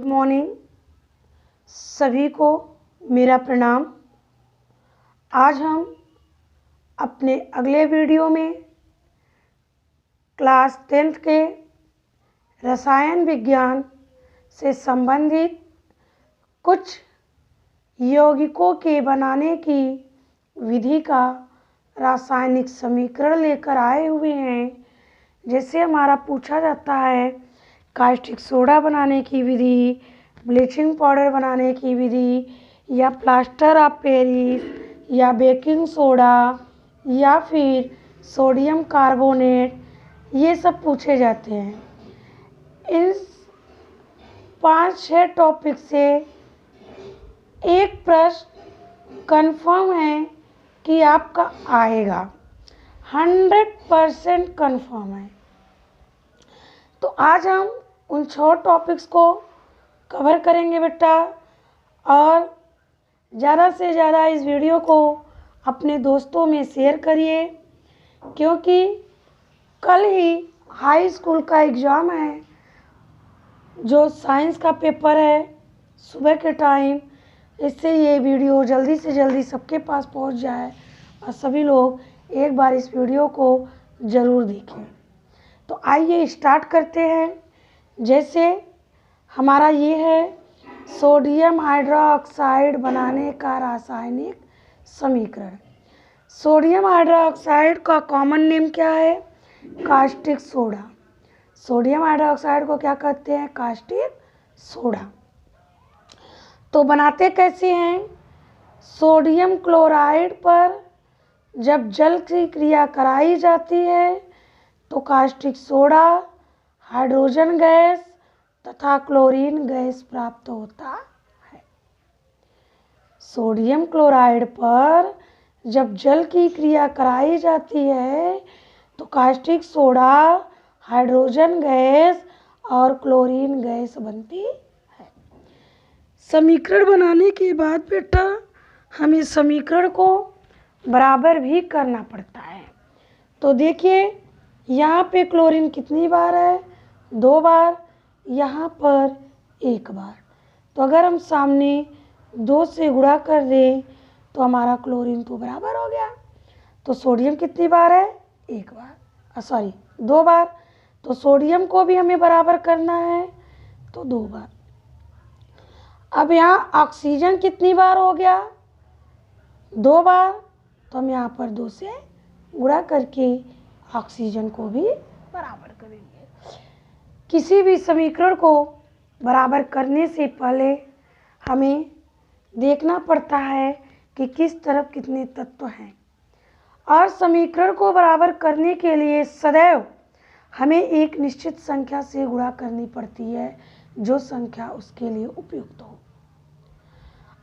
Good morning सभी को मेरा प्रणाम। आज हम अपने अगले वीडियो में क्लास 10th के रसायन विज्ञान से संबंधित कुछ यौगिकों के बनाने की विधि का रासायनिक समीकरण लेकर आए हुए हैं। जैसे हमारा पूछा जाता है कास्टिक सोडा बनाने की विधि, ब्लीचिंग पाउडर बनाने की विधि, या प्लास्टर ऑफ पेरिस, या बेकिंग सोडा, या फिर सोडियम कार्बोनेट, ये सब पूछे जाते हैं। इन 5-6 टॉपिक से एक प्रश्न कंफर्म है कि आपका आएगा, 100% कंफर्म है। तो आज हम उन 6 टॉपिक्स को कवर करेंगे बेटा, और ज़्यादा से ज़्यादा इस वीडियो को अपने दोस्तों में शेयर करिए, क्योंकि कल ही हाई स्कूल का एग्ज़ाम है, जो साइंस का पेपर है सुबह के टाइम। इससे ये वीडियो जल्दी से जल्दी सबके पास पहुंच जाए और सभी लोग एक बार इस वीडियो को ज़रूर देखें। तो आइए स्टार्ट करते हैं। जैसे हमारा ये है सोडियम हाइड्रोक्साइड बनाने का रासायनिक समीकरण। सोडियम हाइड्रोक्साइड का कॉमन नेम क्या है? Caustic soda. सोडियम हाइड्रोक्साइड को क्या कहते हैं? Caustic soda. तो बनाते कैसे हैं? सोडियम क्लोराइड पर जब जल की क्रिया कराई जाती है तो कास्टिक सोडा, हाइड्रोजन गैस तथा क्लोरीन गैस प्राप्त होता है। सोडियम क्लोराइड पर जब जल की क्रिया कराई जाती है तो कास्टिक सोडा, हाइड्रोजन गैस और क्लोरीन गैस बनती है। समीकरण बनाने के बाद बेटा हमें समीकरण को बराबर भी करना पड़ता है। तो देखिए यहाँ पे क्लोरीन कितनी बार है? 2 बार। यहाँ पर 1 बार। तो अगर हम सामने 2 से गुणा कर दें तो हमारा क्लोरीन तो बराबर हो गया। तो सोडियम कितनी बार है? 1 बार, 2 बार। तो सोडियम को भी हमें बराबर करना है, तो 2 बार। अब यहाँ ऑक्सीजन कितनी बार हो गया? 2 बार। तो हम यहाँ पर 2 से गुणा करके ऑक्सीजन को भी बराबर करेंगे। किसी भी समीकरण को बराबर करने से पहले हमें देखना पड़ता है कि किस तरफ कितने तत्व हैं, और समीकरण को बराबर करने के लिए सदैव हमें एक निश्चित संख्या से गुणा करनी पड़ती है, जो संख्या उसके लिए उपयुक्त हो।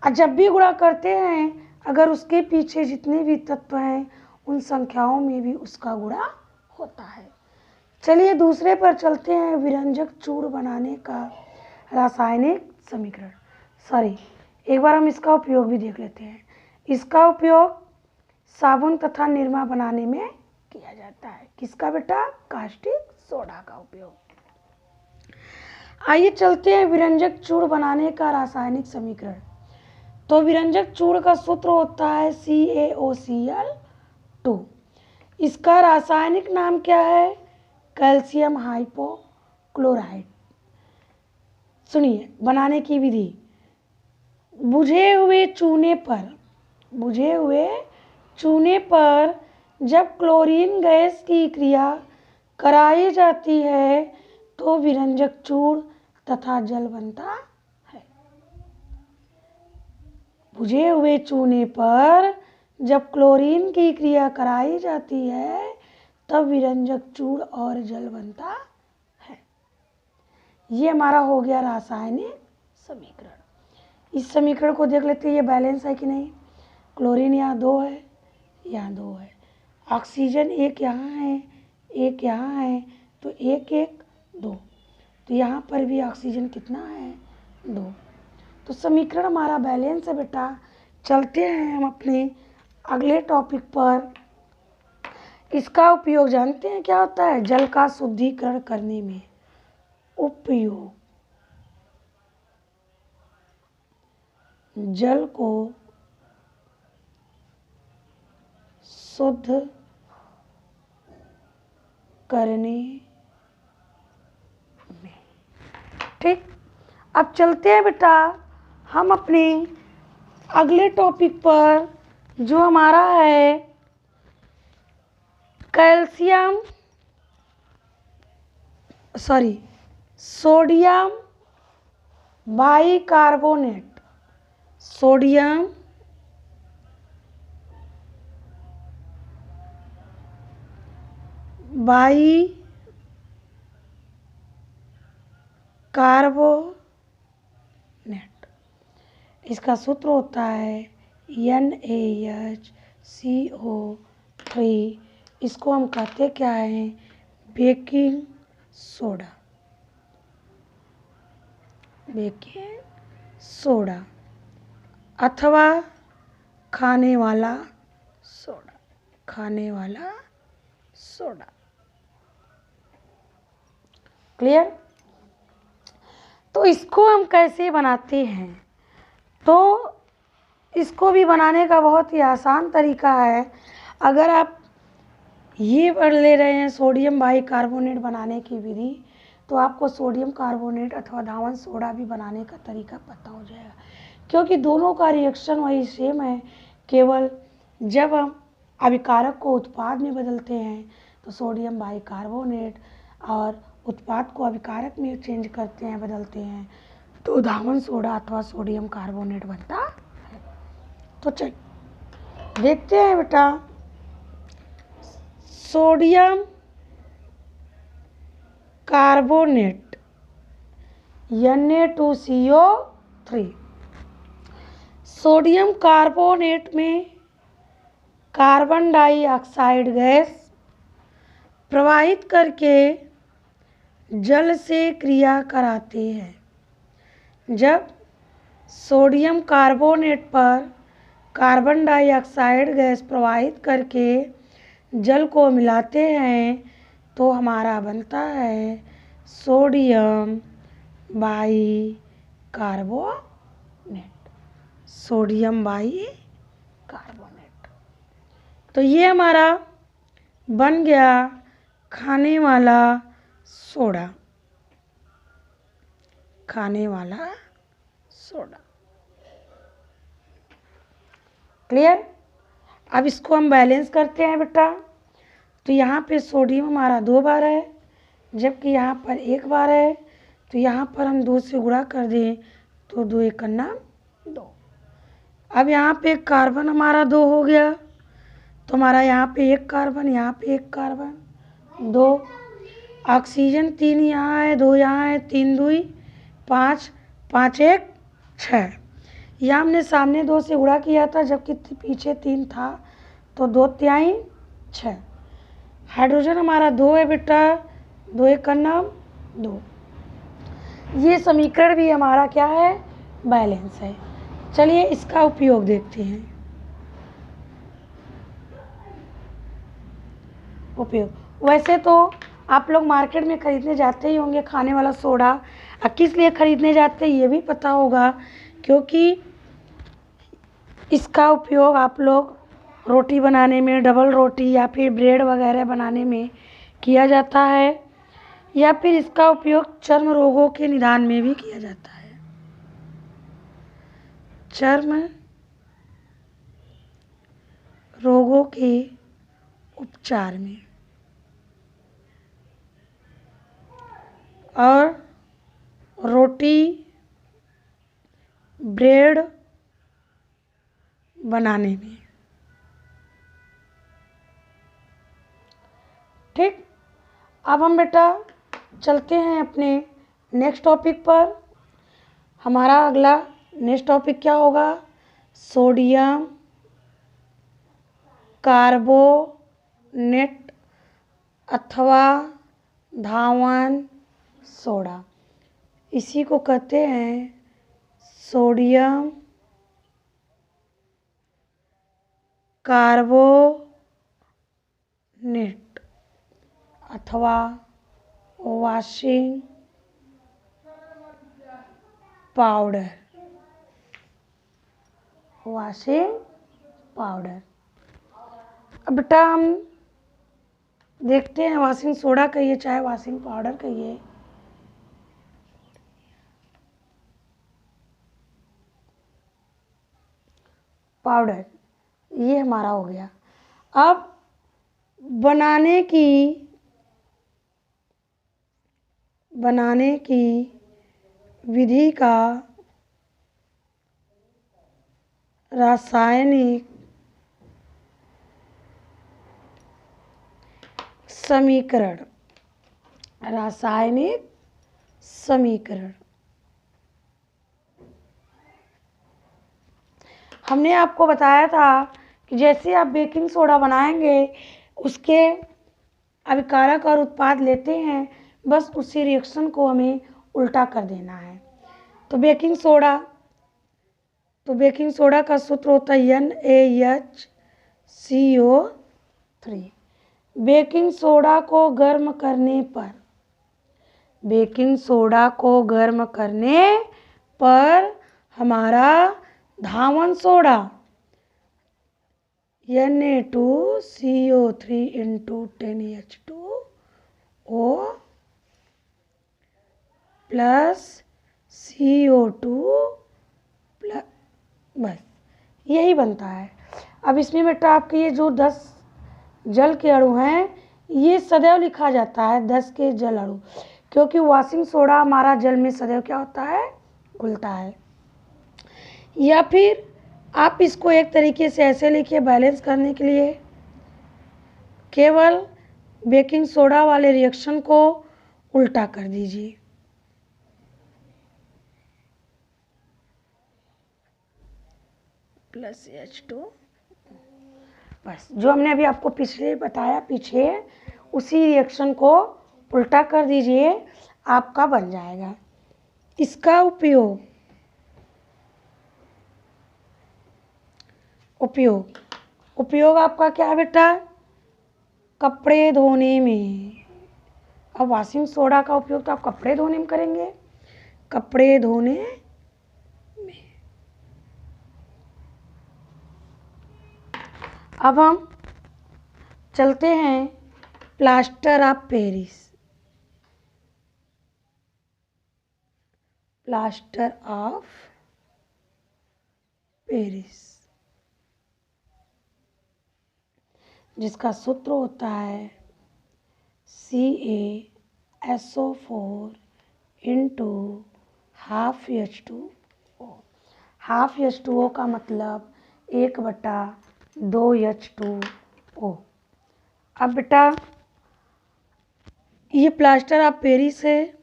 और जब भी गुणा करते हैं, अगर उसके पीछे जितने भी तत्व हैं उन संख्याओं में भी उसका गुणा होता है। चलिए दूसरे पर चलते हैं, विरंजक चूर्ण बनाने का रासायनिक समीकरण। एक बार हम इसका उपयोग भी देख लेते हैं। इसका उपयोग साबुन तथा निरमा बनाने में किया जाता है। किसका बेटा? कास्टिक सोडा का उपयोग। आइए चलते हैं विरंजक चूर्ण बनाने का रासायनिक समीकरण। तो विरंजक चूर्ण का सूत्र होता है CaOCl2। इसका रासायनिक नाम क्या है? Calcium hypochloride. सुनिए बनाने की विधि। बुझे हुए चूने पर जब क्लोरीन गैस की क्रिया कराई जाती है तो विरंजक चूर्ण तथा जल बनता है। बुझे हुए चूने पर जब क्लोरीन की क्रिया कराई जाती है तब विरंजक चूर्ण और जल बनता है। ये हमारा हो गया रासायनिक समीकरण। इस समीकरण को देख लेते हैं, ये बैलेंस है कि नहीं। क्लोरीन यहाँ 2 है, यहाँ 2 है। ऑक्सीजन 1 यहाँ है, 1 यहाँ है, तो 1 1 2। तो यहाँ पर भी ऑक्सीजन कितना है? 2। तो समीकरण हमारा बैलेंस है बेटा। चलते हैं हम अपने अगले टॉपिक पर। इसका उपयोग जानते हैं क्या होता है? जल का शुद्धिकरण करने में उपयोग। जल को शुद्ध करने में। ठीक, अब चलते हैं बेटा हम अपने अगले टॉपिक पर, जो हमारा है सोडियम बाइकार्बोनेट। सोडियम बाइकार्बोनेट, इसका सूत्र होता है NaHCO3। इसको हम कहते क्या हैं, बेकिंग सोडा। बेकिंग सोडा अथवा खाने वाला सोडा। खाने वाला सोडा। क्लियर। तो इसको हम कैसे बनाते हैं, तो इसको भी बनाने का बहुत ही आसान तरीका है। अगर आप ये पढ़ ले रहे हैं सोडियम बाइकार्बोनेट बनाने की विधि, तो आपको सोडियम कार्बोनेट अथवा धावन सोडा भी बनाने का तरीका पता हो जाएगा, क्योंकि दोनों का रिएक्शन वही सेम है। केवल जब हम अभिकारक को उत्पाद में बदलते हैं तो सोडियम बाइकार्बोनेट, और उत्पाद को अभिकारक में चेंज करते हैं, बदलते हैं, तो धावन सोडा अथवा सोडियम कार्बोनेट बनता है। तो चल देखते हैं बेटा, sodium carbonate Na2CO3। Sodium carbonate में कार्बन डाइऑक्साइड गैस प्रवाहित करके जल से क्रिया कराते हैं। जब सोडियम कार्बोनेट पर कार्बन डाइऑक्साइड गैस प्रवाहित करके जल को मिलाते हैं तो हमारा बनता है सोडियम बाइकार्बोनेट। Sodium bicarbonate. तो ये हमारा बन गया खाने वाला सोडा। खाने वाला सोडा। क्लियर। अब इसको हम बैलेंस करते हैं बेटा। तो यहाँ पे सोडियम हमारा 2 बार है, जबकि यहाँ पर 1 बार है। तो यहाँ पर हम 2 से गुणा कर दें तो 2 एक अन्ना 2। अब यहाँ पे कार्बन हमारा 2 हो गया, तो हमारा यहाँ पे 1 कार्बन, यहाँ पे 1 कार्बन, 2। ऑक्सीजन 3 यहाँ है, 2 यहाँ है, 3 दूई 5, 5 1 6। यह हमने सामने 2 से गुणा किया था, जबकि पीछे 3 था, तो 2 तिहाई 6। हाइड्रोजन हमारा 2 है बेटा, 2 एक अन्ना 2। ये समीकरण भी हमारा क्या है, बैलेंस है। चलिए इसका उपयोग देखते हैं। उपयोग वैसे तो आप लोग मार्केट में ख़रीदने जाते ही होंगे खाने वाला सोडा। किस लिए ख़रीदने जाते हैं ये भी पता होगा, क्योंकि इसका उपयोग आप लोग रोटी बनाने में, डबल रोटी या फिर ब्रेड वगैरह बनाने में किया जाता है, या फिर इसका उपयोग चर्म रोगों के निदान में भी किया जाता है। चर्म रोगों के उपचार में और रोटी ब्रेड बनाने में। ठीक। अब हम बेटा चलते हैं अपने नेक्स्ट टॉपिक पर। हमारा अगला नेक्स्ट टॉपिक क्या होगा, सोडियम कार्बोनेट अथवा धावन सोडा। इसी को कहते हैं सोडियम कार्बोनेट अथवा वॉशिंग पाउडर। Washing powder. अब बेटा हम देखते हैं, वॉशिंग सोडा कहिए चाहे वॉशिंग पाउडर कहिए, पाउडर ये हमारा हो गया। अब बनाने की विधि का रासायनिक समीकरण, रासायनिक समीकरण। हमने आपको बताया था कि जैसे आप बेकिंग सोडा बनाएंगे, उसके अभिकारक और उत्पाद लेते हैं, बस उसी रिएक्शन को हमें उल्टा कर देना है। तो बेकिंग सोडा का सूत्र होता है NaHCO3। बेकिंग सोडा को गर्म करने पर हमारा धावन soda Na2CO3 × 10H2O plus CO2 plus, बस यही बनता है। अब इसमें बेटा आपके ये जो 10 जल के अणु हैं, ये सदैव लिखा जाता है 10 के जल अणु, क्योंकि वॉशिंग सोडा हमारा जल में सदैव क्या होता है, घुलता है। या फिर आप इसको एक तरीके से ऐसे लिखिए, बैलेंस करने के लिए केवल बेकिंग सोडा वाले रिएक्शन को उल्टा कर दीजिए। प्लस H2, बस जो हमने अभी आपको पीछे उसी रिएक्शन को उल्टा कर दीजिए, आपका बन जाएगा। इसका उपयोग आपका क्या है बेटा, कपड़े धोने में। अब वॉशिंग सोडा का उपयोग तो आप कपड़े धोने में करेंगे, कपड़े धोने में। अब हम चलते हैं plaster of Paris. Plaster of Paris जिसका सूत्र होता है CaSO4 × ½ H2O। ½ H2O का मतलब 1/2 H2O। अब बेटा ये प्लास्टर ऑफ पेरिस है,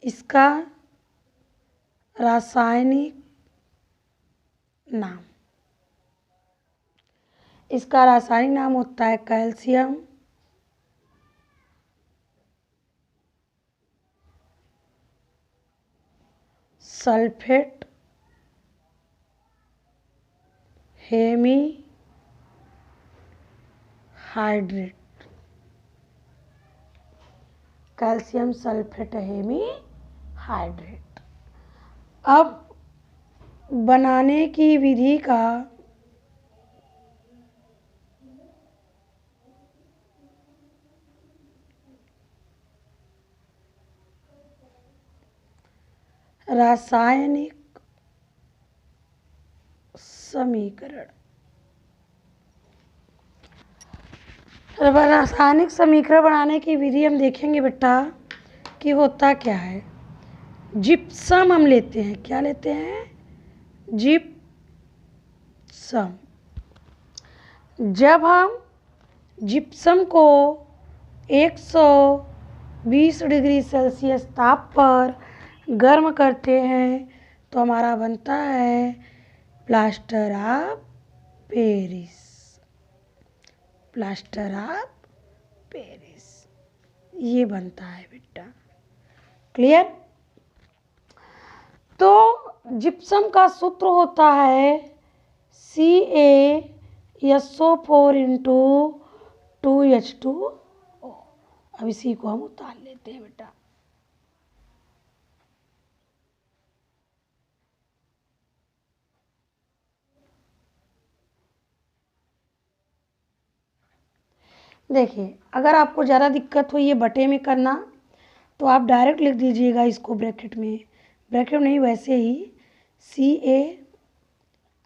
इसका रासायनिक नाम होता है calcium sulphate hemihydrate. Calcium sulphate hemihydrate. अब बनाने की विधि का रासायनिक समीकरण। रासायनिक समीकरण बनाने की विधि हम देखेंगे बेटा कि होता क्या है। जिप्सम हम लेते हैं, क्या लेते हैं, जिप्सम। जब हम जिप्सम को 120 डिग्री सेल्सियस ताप पर गर्म करते हैं तो हमारा बनता है plaster of Paris. Plaster of Paris ये बनता है बेटा, क्लियर। तो जिप्सम का सूत्र होता है CaSO4 × 2H2O। अब इसी को हम उतार लेते हैं बेटा। देखिए, अगर आपको ज़्यादा दिक्कत हो ये बटे में करना तो आप डायरेक्ट लिख दीजिएगा इसको ब्रैकेट में, ब्रैकेट नहीं वैसे ही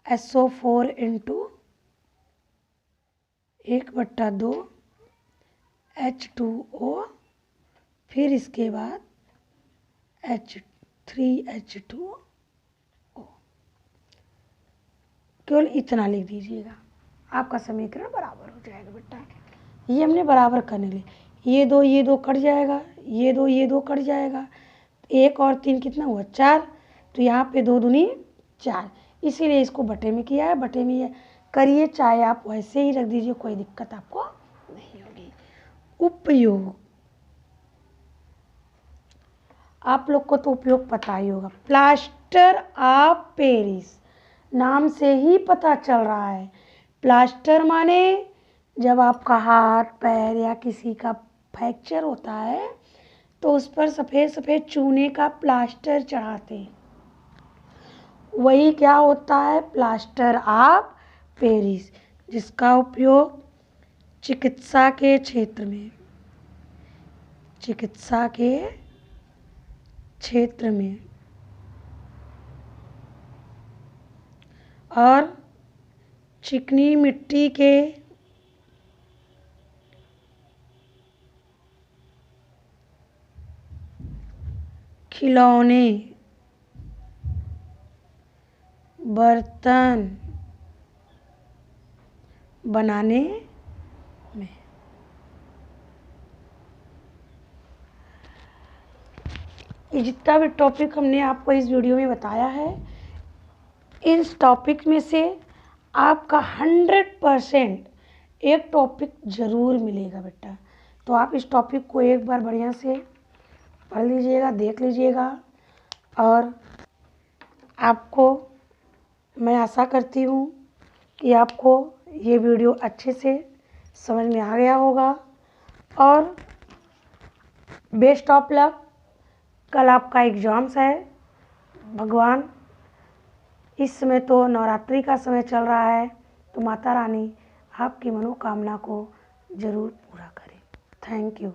CaSO4 इंटू 1/2 H2O, फिर इसके बाद H3H2O, केवल इतना लिख दीजिएगा, आपका समीकरण बराबर हो जाएगा बेटा। ये हमने बराबर करने लिए, ये दो कट जाएगा, ये दो कट जाएगा, 1 और 3 कितना हुआ 4, तो यहाँ पे 2 दूनी 4, इसीलिए इसको बटे में किया है। बटे में करिए, चाहे आप वैसे ही रख दीजिए, कोई दिक्कत आपको नहीं होगी। उपयोग, आप लोग को तो उपयोग पता ही होगा। प्लास्टर ऑफ पेरिस, नाम से ही पता चल रहा है। प्लास्टर माने जब आपका हाथ पैर या किसी का फ्रैक्चर होता है तो उस पर सफ़ेद सफ़ेद चूने का प्लास्टर चढ़ाते हैं, वही क्या होता है, प्लास्टर ऑफ पेरिस, जिसका उपयोग चिकित्सा के क्षेत्र में और चिकनी मिट्टी के खिलौने, बर्तन बनाने में। ये जितना भी टॉपिक हमने आपको इस वीडियो में बताया है, इस टॉपिक में से आपका 100% एक टॉपिक ज़रूर मिलेगा बेटा। तो आप इस टॉपिक को एक बार बढ़िया से पढ़ लीजिएगा, देख लीजिएगा, और आपको मैं आशा करती हूँ कि आपको ये वीडियो अच्छे से समझ में आ गया होगा। और बेस्ट ऑफ लक, कल आपका एग्ज़ाम्स है। भगवान, इस समय तो नवरात्रि का समय चल रहा है, तो माता रानी आपकी मनोकामना को ज़रूर पूरा करें। Thank you.